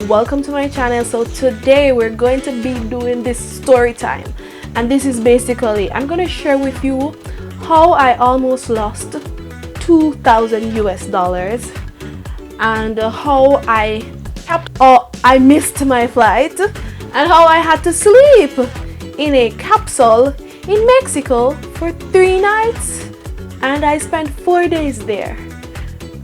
welcome to my channel. So today we're going to be doing this story time, and this is basically I'm going to share with you how I almost lost 2,000 US dollars and how I missed my flight and how I had to sleep in a capsule in Mexico for 3 nights, and I spent 4 days there.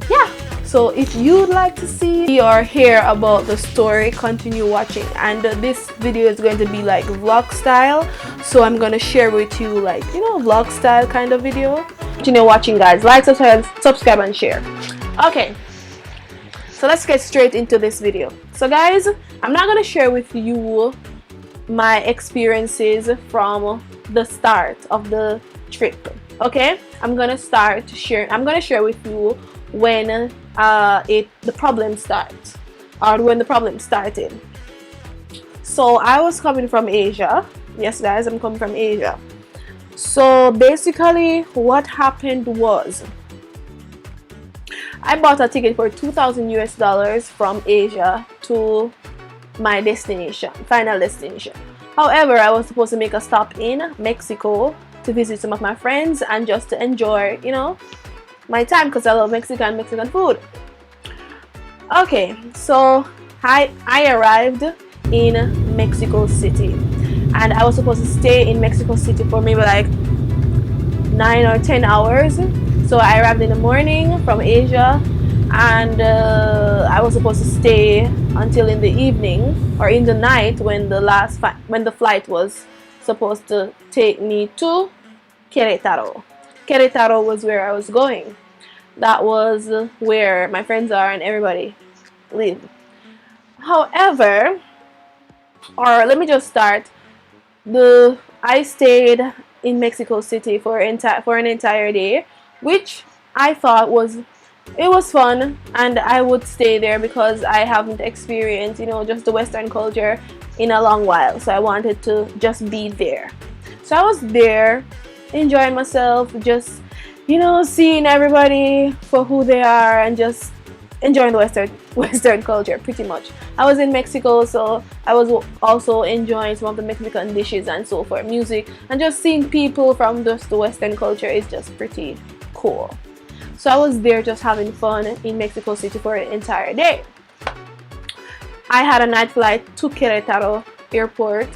Yeah, so if you'd like to see or hear about the story, continue watching. And this video is going to be like vlog style, so I'm gonna share with you, like, you know, vlog style kind of video. Continue watching, guys. Like, subscribe and share. Okay, so let's get straight into this video. So guys, I'm not gonna share with you my experiences from the start of the trip. Okay, I'm gonna share with you when the problem starts, or when the problem started. So I was coming from Asia. Yes guys, I'm coming from Asia. So basically what happened was I bought a ticket for 2,000 US dollars from Asia to my destination, final destination. However, I was supposed to make a stop in Mexico to visit some of my friends and just to enjoy, you know, my time, because I love Mexican food. Okay, so I arrived in Mexico City, and I was supposed to stay in Mexico City for maybe like 9 or 10 hours. So I arrived in the morning from Asia, and I was supposed to stay until in the evening or in the night when the flight was supposed to take me to Querétaro. Querétaro was where I was going. That was where my friends are and everybody live. However, or let me just start. I stayed in Mexico City for an entire day, which I thought was fun, and I would stay there because I haven't experienced, you know, just the Western culture in a long while. So I wanted to just be there. So I was there enjoying myself, just, you know, seeing everybody for who they are and just enjoying the Western culture pretty much. I was in Mexico, so I was also enjoying some of the Mexican dishes and so forth, music, and just seeing people from just the Western culture is just pretty cool. So I was there just having fun in Mexico City for an entire day. I had a night flight to Querétaro airport.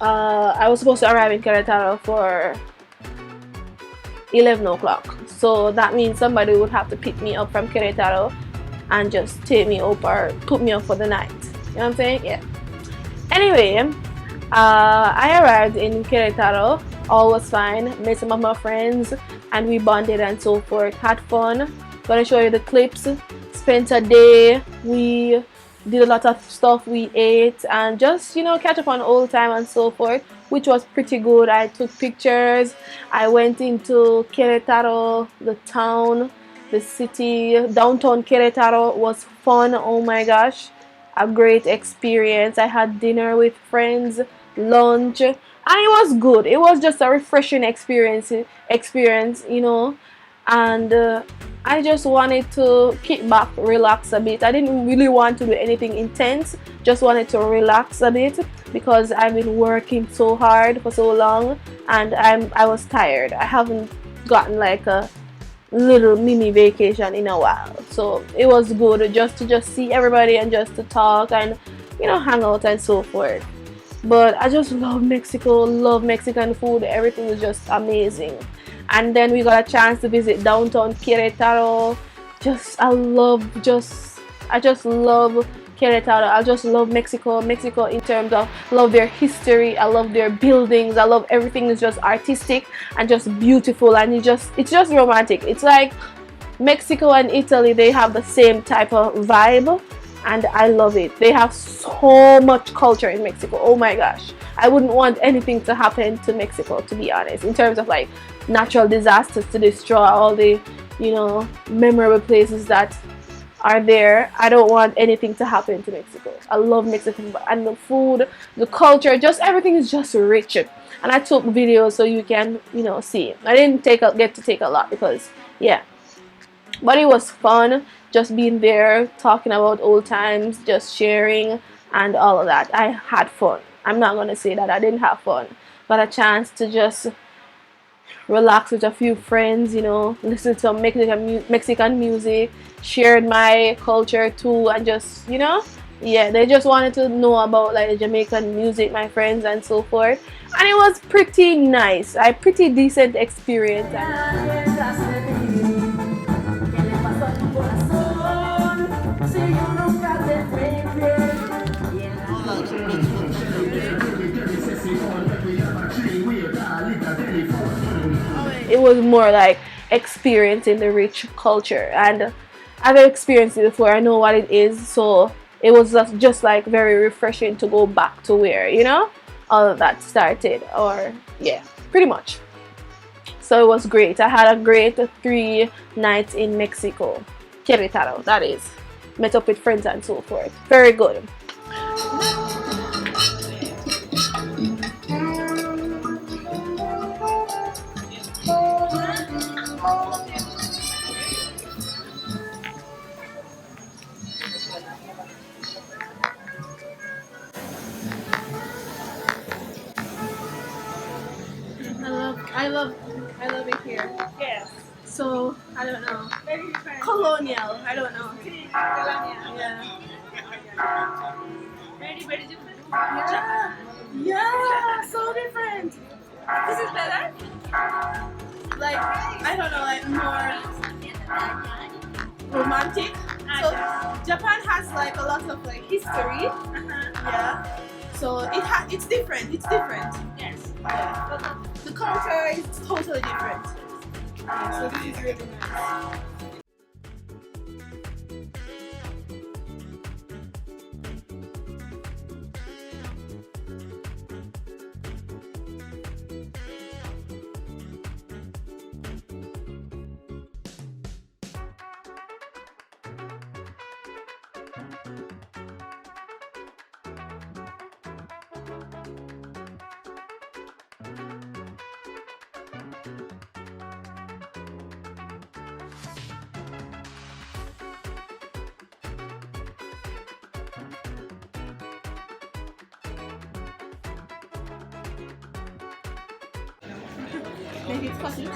I was supposed to arrive in Querétaro for 11 o'clock. So that means somebody would have to pick me up from Querétaro and just take me up or put me up for the night. You know what I'm saying? Yeah. Anyway, I arrived in Querétaro. All was fine. Met some of my friends and we bonded and so forth. Had fun. Gonna show you the clips. Spent a day. We did a lot of stuff. We ate and just, you know, catch up on old time and so forth, which was pretty good. I took pictures. I went into Querétaro, the town, the city. Downtown Querétaro was fun. Oh my gosh, a great experience. I had dinner with friends, lunch, and it was good. It was just a refreshing experience, you know. And I just wanted to kick back, relax a bit. I didn't really want to do anything intense, just wanted to relax a bit because I've been working so hard for so long and I was tired. I haven't gotten like a little mini vacation in a while, so it was good just to see everybody and just to talk and, you know, hang out and so forth. But I just love Mexico, love Mexican food. Everything is just amazing. And then we got a chance to visit downtown Querétaro. I just love Querétaro. I just love Mexico in terms of love their history. I love their buildings. I love everything is just artistic and just beautiful, and it's just romantic. It's like Mexico and Italy, they have the same type of vibe, and I love it. They have so much culture in Mexico. Oh my gosh, I wouldn't want anything to happen to Mexico, to be honest, in terms of like natural disasters to destroy all the, you know, memorable places that are there. I don't want anything to happen to Mexico. I love Mexican, and the food, the culture, just everything is just rich. And I took videos so you can, you know, see. I didn't get to take a lot because, yeah. But it was fun just being there, talking about old times, just sharing and all of that. I had fun. I'm not gonna say that I didn't have fun. Got a chance to just relax with a few friends, you know, listen to some Mexican music, shared my culture too, and just, you know, yeah, they just wanted to know about like the Jamaican music, my friends, and so forth. And it was pretty nice, a pretty decent experience. It was more like experiencing the rich culture, and I've experienced it before. I know what it is, so it was just like very refreshing to go back to where, you know, all of that started, or yeah, pretty much. So it was great. I had a great 3 nights in Mexico, Querétaro, that is. Met up with friends and so forth. Very good. I love it here. Yes. So I don't know. Colonial. I don't know. Colonial. Yeah. Very different. Yeah. Yeah. So different. This is better. Like I don't know, like more romantic. So Japan has like a lot of like history. Yeah. So it's different. It's different. Yes. Yeah. The culture is totally different. Yeah, so this is really nice. Maybe it's coffee.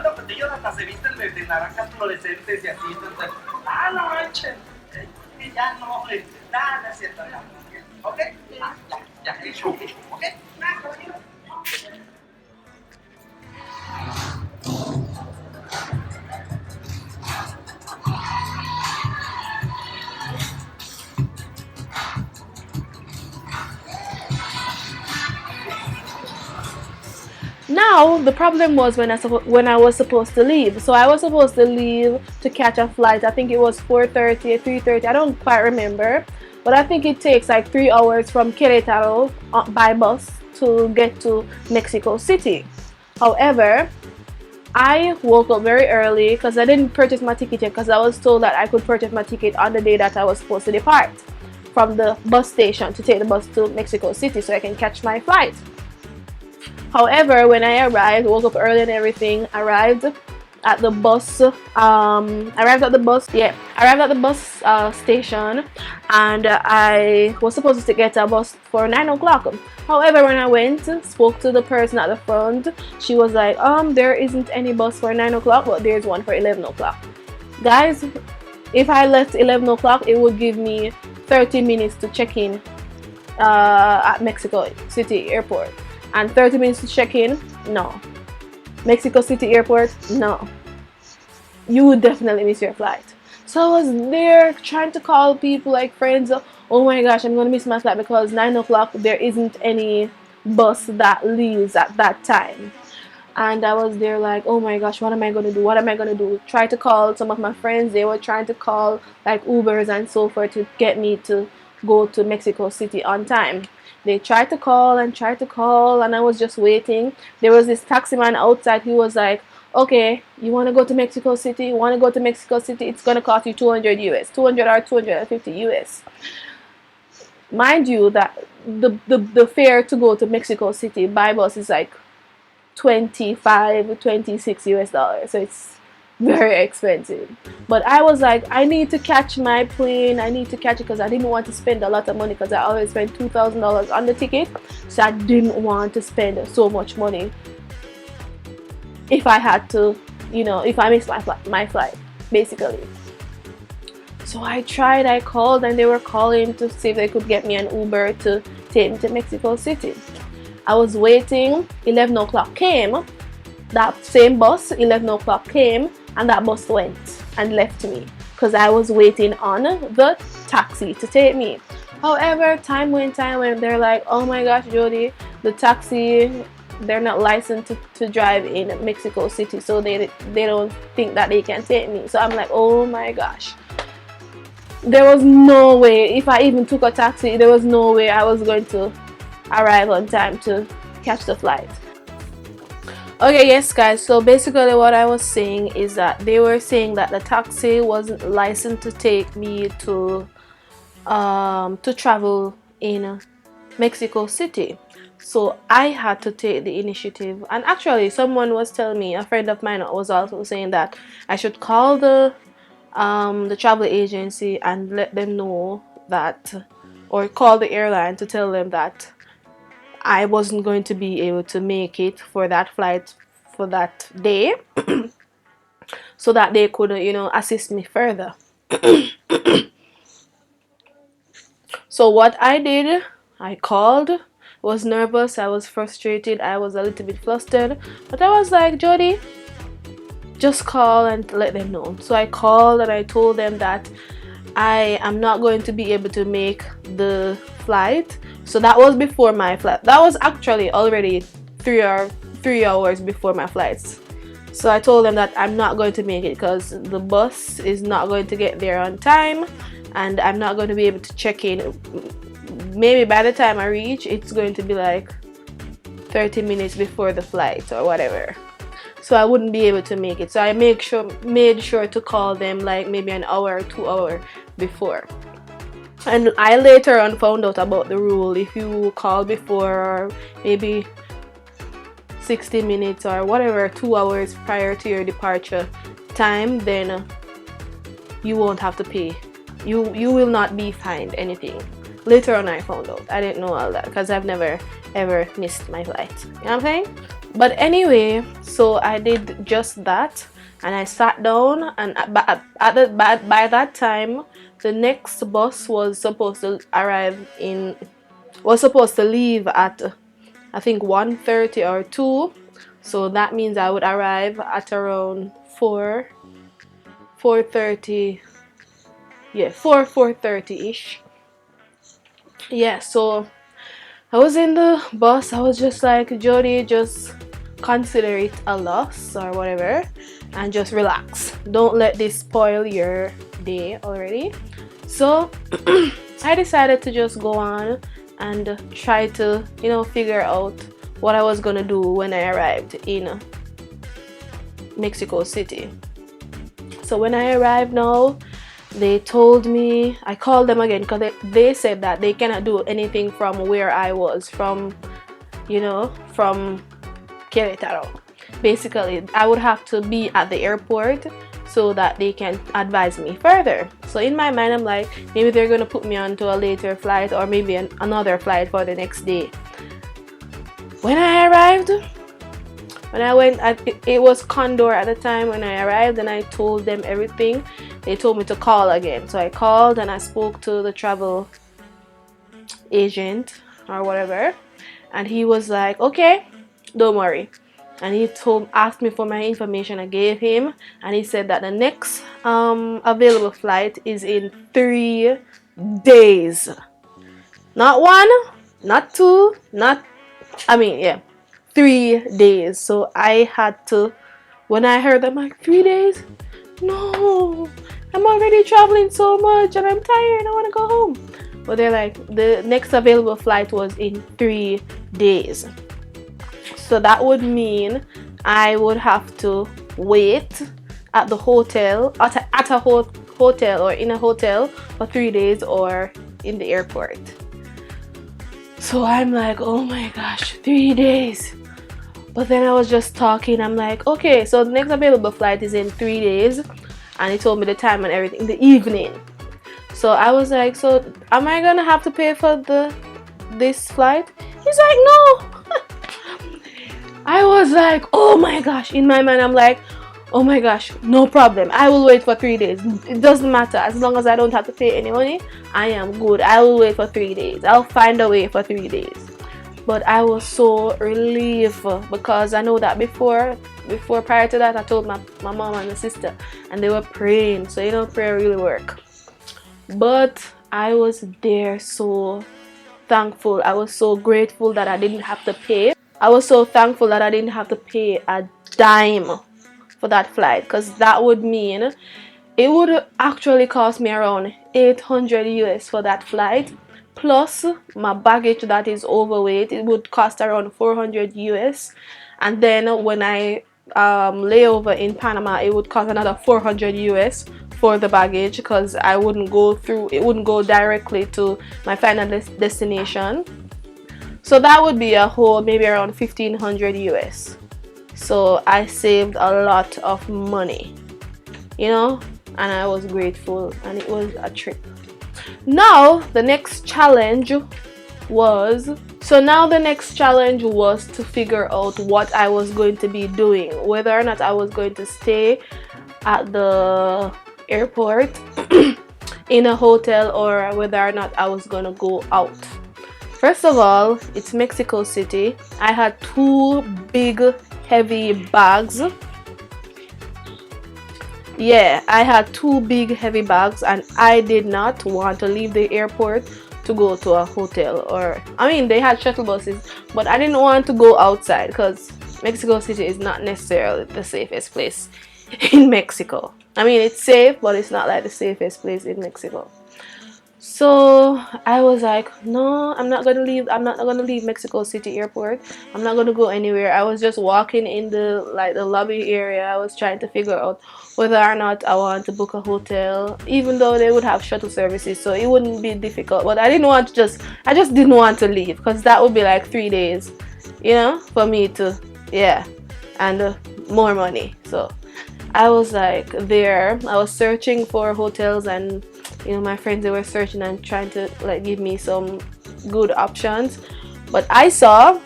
Los petillos hasta se visten de naranjas fluorescentes y así. Entonces, no manchen. Ya no, hombre. Nada, no es cierto. Ya. ¿Ok? Ya, hecho. ¿Ok? Nada, caballero. Now the problem was when I was supposed to leave. So I was supposed to leave to catch a flight. I think it was 4:30 or 3:30. I don't quite remember, but I think it takes like 3 hours from Querétaro by bus to get to Mexico City. However, I woke up very early because I didn't purchase my ticket yet, because I was told that I could purchase my ticket on the day that I was supposed to depart from the bus station to take the bus to Mexico City so I can catch my flight. However, when I arrived, woke up early and everything, arrived at the bus station, and I was supposed to get a bus for 9 o'clock. However, when I went, spoke to the person at the front, she was like, there isn't any bus for 9 o'clock, but there's one for 11 o'clock. Guys, if I left 11 o'clock, it would give me 30 minutes to check in at Mexico City Airport. And 30 minutes to check in? No. Mexico City Airport? No. You would definitely miss your flight. So I was there trying to call people, like friends. Oh my gosh, I'm going to miss my flight because 9 o'clock there isn't any bus that leaves at that time. And I was there like, oh my gosh, what am I going to do? What am I going to do? Try to call some of my friends. They were trying to call like Ubers and so forth to get me to go to Mexico City on time. They tried to call, and I was just waiting. There was this taxi man outside. He was like, okay, you want to go to Mexico City? You want to go to Mexico City? It's going to cost you 200 US, 200 or 250 US. Mind you that the fare to go to Mexico City by bus is like 25, 26 US dollars. So it's very expensive. But I was like, I need to catch my plane. I need to catch it because I didn't want to spend a lot of money, because I always spend $2,000 on the ticket. So I didn't want to spend so much money if I had to, if I missed my flight, basically. So I called, and they were calling to see if they could get me an Uber to take me to Mexico City. I was waiting. 11 o'clock came. That same bus, 11 o'clock came, and that bus went and left me because I was waiting on the taxi to take me. However, time went, they're like, oh my gosh, Jody, the taxi, they're not licensed to drive in Mexico City, so they don't think that they can take me. So I'm like, oh my gosh. There was no way, if I even took a taxi, there was no way I was going to arrive on time to catch the flight. Okay, yes guys, so basically what I was saying is that they were saying that the taxi wasn't licensed to take me to travel in Mexico City. So I had to take the initiative, and actually someone was telling me, a friend of mine was also saying that I should call the travel agency and let them know that, or call the airline to tell them that I wasn't going to be able to make it for that flight for that day, so that they could, assist me further. So what I did, I called, was nervous, I was frustrated, I was a little bit flustered, but I was like, Jody, just call and let them know. So I called and I told them that I am not going to be able to make the flight. So that was before my flight. That was actually already 3 hours before my flights. So I told them that I'm not going to make it because the bus is not going to get there on time, and I'm not going to be able to check in. Maybe by the time I reach, it's going to be like 30 minutes before the flight or whatever. So I wouldn't be able to make it. So I made sure to call them like maybe an hour or 2 hours before. And I later on found out about the rule. If you call before, or maybe 60 minutes or whatever, 2 hours prior to your departure time, then you won't have to pay. You will not be fined anything. Later on I found out. I didn't know all that because I've never ever missed my flight. You know what I'm saying? But anyway, so I did just that, and I sat down, and by that time the next bus was supposed to leave at I think 1:30 or 2. So that means I would arrive at around 4:30. Yeah, 4:30 ish. Yeah, so I was in the bus. I was just like, Jody, just consider it a loss or whatever, and just relax. Don't let this spoil your day already. So I decided to just go on and try to, figure out what I was gonna do when I arrived in Mexico City. So when I arrived now, they told me, I called them again because they said that they cannot do anything from where I was, from, you know, from Querétaro. Basically, I would have to be at the airport so that they can advise me further. So in my mind, I'm like, maybe they're going to put me onto a later flight or maybe another flight for the next day. When I arrived, when I went, it was Condor at the time when I arrived, and I told them everything. They told me to call again. So I called and I spoke to the travel agent or whatever, and he was like, okay, don't worry. And he asked me for my information. I gave him, and he said that the next available flight is in 3 days. Not 1, not 2, yeah, 3 days. So I had to, when I heard, I'm like, 3 days? No, I'm already traveling so much and I'm tired. I want to go home. But they're like, the next available flight was in 3 days. So that would mean I would have to wait at the hotel, at a hotel or in a hotel for 3 days or in the airport. So I'm like, oh my gosh, 3 days. But then I was just talking. I'm like, okay, so the next available flight is in 3 days. And he told me the time and everything in the evening. So I was like, so am I gonna have to pay for this flight? He's like, no. I was like, oh my gosh. In my mind, I'm like, oh my gosh, no problem. I will wait for 3 days. It doesn't matter. As long as I don't have to pay any money, I am good. I will wait for 3 days. I'll find a way for 3 days. But I was so relieved because I know that before prior to that, I told my mom and my sister, and they were praying. So, you know, prayer really work. But I was there so thankful. I was so grateful that I didn't have to pay. I was so thankful that I didn't have to pay a dime for that flight, because that would mean it would actually cost me around 800 US for that flight, plus my baggage that is overweight. It would cost around 400 US, and then when I lay over in Panama, it would cost another 400 US for the baggage, because it wouldn't go directly to my final destination. So that would be a whole maybe around 1500 US. So I saved a lot of money, you know, and I was grateful, and it was a trip. Now the next challenge was to figure out what I was going to be doing, whether or not I was going to stay at the airport in a hotel, or whether or not I was going to go out. First of all, it's Mexico City. I had 2 big heavy bags. Yeah, I had 2 big heavy bags, and I did not want to leave the airport to go to a hotel, or I mean, they had shuttle buses, but I didn't want to go outside because Mexico City is not necessarily the safest place in Mexico. I mean, it's safe, but it's not like the safest place in Mexico. So I was like, no, I'm not gonna leave Mexico City airport. I'm not gonna go anywhere. I was just walking in the lobby area. I was trying to figure out whether or not I want to book a hotel, even though they would have shuttle services, so it wouldn't be difficult. But I just didn't want to leave, because that would be like 3 days, you know, for me to, yeah, and more money. So I was like, I was searching for hotels, and you know, my friends, they were searching and trying to like give me some good options. But I saw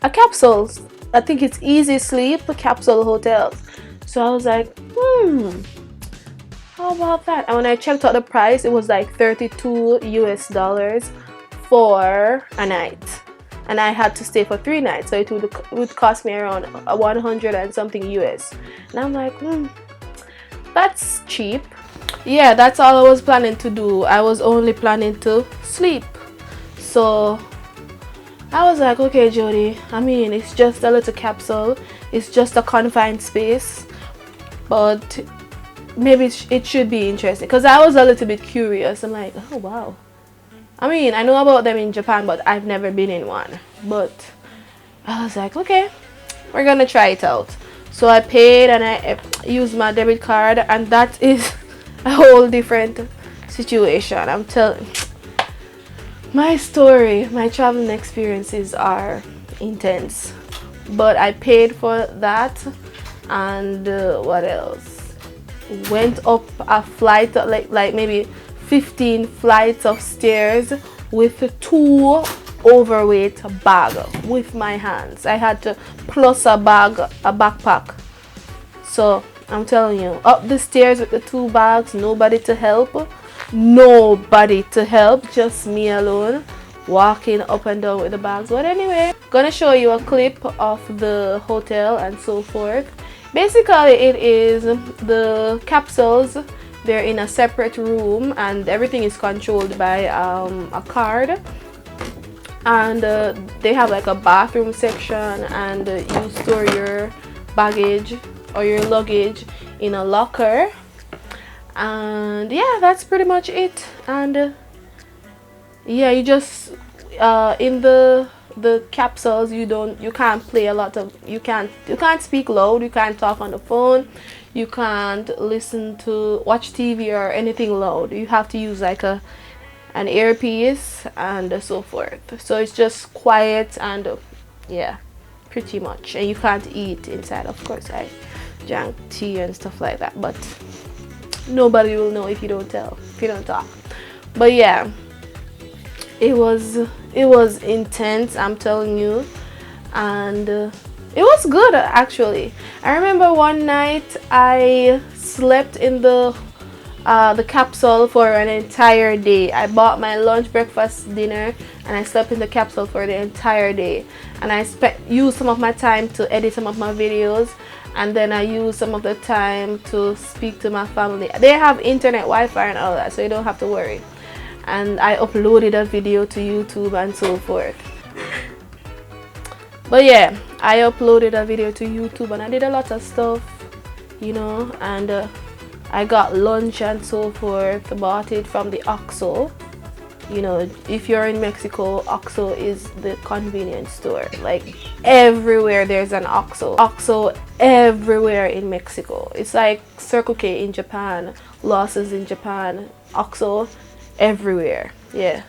a capsule. I think it's Easy Sleep capsule hotels. So I was like, how about that? And when I checked out the price, it was like $32 US for a night, and I had to stay for 3 nights, so it would cost me around 100 and something US. And I'm like, that's cheap. Yeah, that's all I was planning to do. I was only planning to sleep. So I was like, okay, Jody, I mean, it's just a little capsule, it's just a confined space, but maybe it should be interesting, because I was a little bit curious. I'm like, oh wow, I mean, I know about them in Japan, but I've never been in one. But I was like, okay, we're gonna try it out. So I paid and I used my debit card, and that is a whole different situation. I'm telling my story, my traveling experiences are intense, but I paid for that. And what else? Went up a flight, like maybe 15 flights of stairs with 2 overweight bag with my hands. I had to plus a backpack. So I'm telling you, up the stairs with the 2 bags, nobody to help, just me alone walking up and down with the bags. But anyway, gonna show you a clip of the hotel and so forth. Basically, it is the capsules. They're in a separate room and everything is controlled by a card. And they have like a bathroom section, and you store your baggage or your luggage in a locker. And yeah, that's pretty much it. And yeah, you just in the capsules, you can't play a lot of, you can't speak loud, you can't talk on the phone, you can't watch TV or anything loud. You have to use like an earpiece and so forth. So it's just quiet and yeah, pretty much. And you can't eat inside. Of course, I drank tea and stuff like that, but nobody will know if you don't talk. But yeah, it was intense, I'm telling you. And it was good actually. I remember one night I slept in the capsule for an entire day. I bought my lunch, breakfast, dinner, and I slept in the capsule for the entire day. And I used some of my time to edit some of my videos, and then I used some of the time to speak to my family. They have internet, Wi-Fi and all that, so you don't have to worry. And I uploaded a video to YouTube and so forth. But yeah, I uploaded a video to YouTube and I did a lot of stuff, you know. And I got lunch and so forth. Bought it from the OXXO. You know, if you're in Mexico, OXXO is the convenience store. Like everywhere there's an OXXO. OXXO everywhere in Mexico. It's like Circle K in Japan, Losses in Japan, OXXO everywhere. Yeah.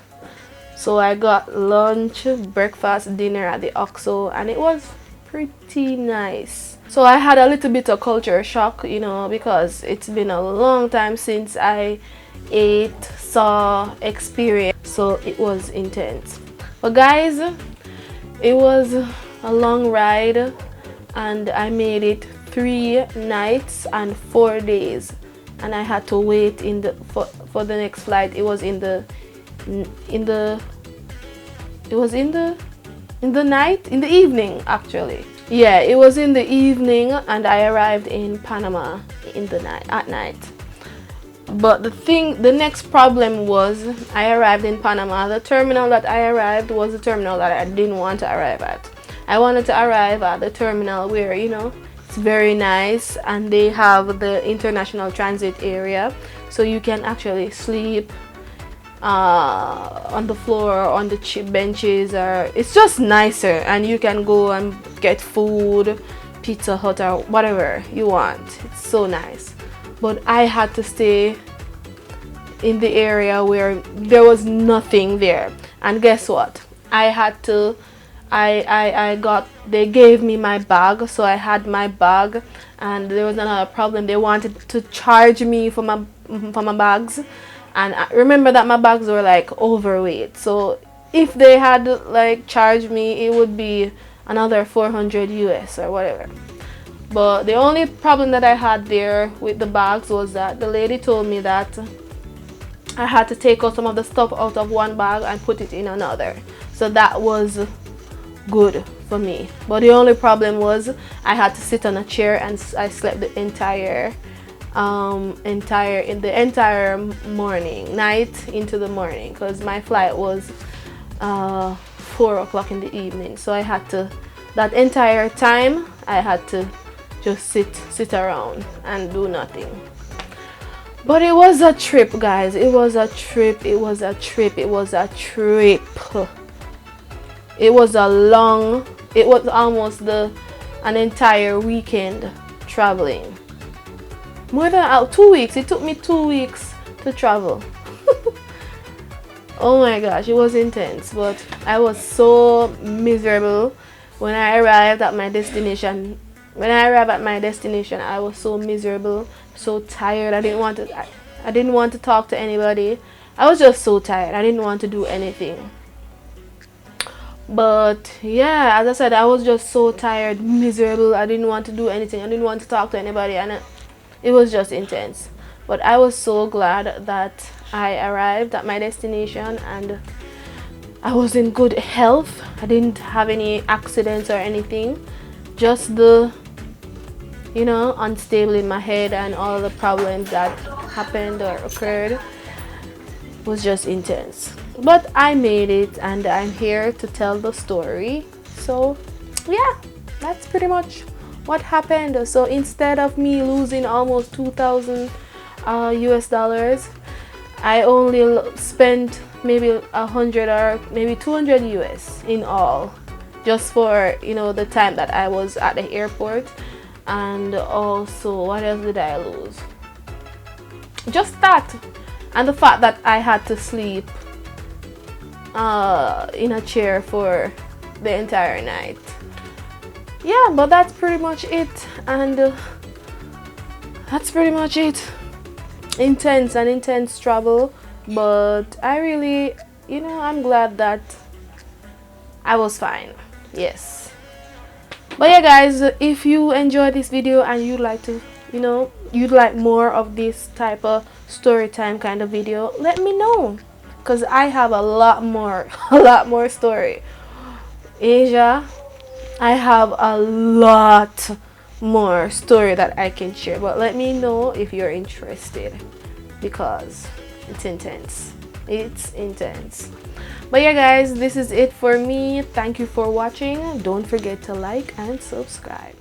So I got lunch, breakfast, dinner at the OXXO, and it was pretty nice. So I had a little bit of culture shock, you know, because it's been a long time since I ate, saw, experienced. So it was intense. But guys, it was a long ride, and I made it 3 nights and 4 days, and I had to wait for the next flight. It was in the evening actually. Yeah, it was in the evening, and I arrived in Panama at night. But the next problem was I arrived in Panama. The terminal that I arrived was the terminal that I didn't want to arrive at. I wanted to arrive at the terminal where, you know, it's very nice and they have the international transit area, so you can actually sleep on the floor, on the benches, or it's just nicer, and you can go and get food, Pizza Hut or whatever you want. It's so nice. But I had to stay in the area where there was nothing there, and guess what? They gave me my bag, so I had my bag, and there was another problem. They wanted to charge me for my bags. And I remember that my bags were like overweight, so if they had like charged me, it would be another 400 US or whatever. But the only problem that I had there with the bags was that the lady told me that I had to take out some of the stuff out of one bag and put it in another. So that was good for me. But the only problem was I had to sit on a chair, and I slept the entire night into the morning, because my flight was 4 o'clock in the evening. So I had to, that entire time I had to just sit around and do nothing. But it was a trip, guys. It was a trip. It was almost the an entire weekend traveling. More than 2 weeks. It took me 2 weeks to travel. Oh my gosh, it was intense, but I was so miserable when I arrived at my destination. When I arrived at my destination, I was so miserable, so tired. I didn't want to talk to anybody. I was just so tired. I didn't want to do anything. But yeah, as I said, I was just so tired, miserable. I didn't want to do anything. I didn't want to talk to anybody, and it was just intense. But I was so glad that I arrived at my destination and I was in good health. I didn't have any accidents or anything. Just the, unstable in my head and all the problems that happened or occurred was just intense. But I made it and I'm here to tell the story. So yeah, that's pretty much what happened. So instead of me losing almost 2,000 US dollars, I only spent maybe 100 or maybe 200 US in all, just for the time that I was at the airport. And also, what else did I lose? Just that, and the fact that I had to sleep in a chair for the entire night. Yeah, but that's pretty much it, and that's pretty much it. Intense travel, but I really, I'm glad that I was fine. Yes. But yeah guys, if you enjoyed this video and you'd like to, you'd like more of this type of story time kind of video, let me know, because I have a lot more story. Asia, I have a lot more story that I can share, but let me know if you're interested, because it's intense. But yeah guys, this is it for me. Thank you for watching. Don't forget to like and subscribe.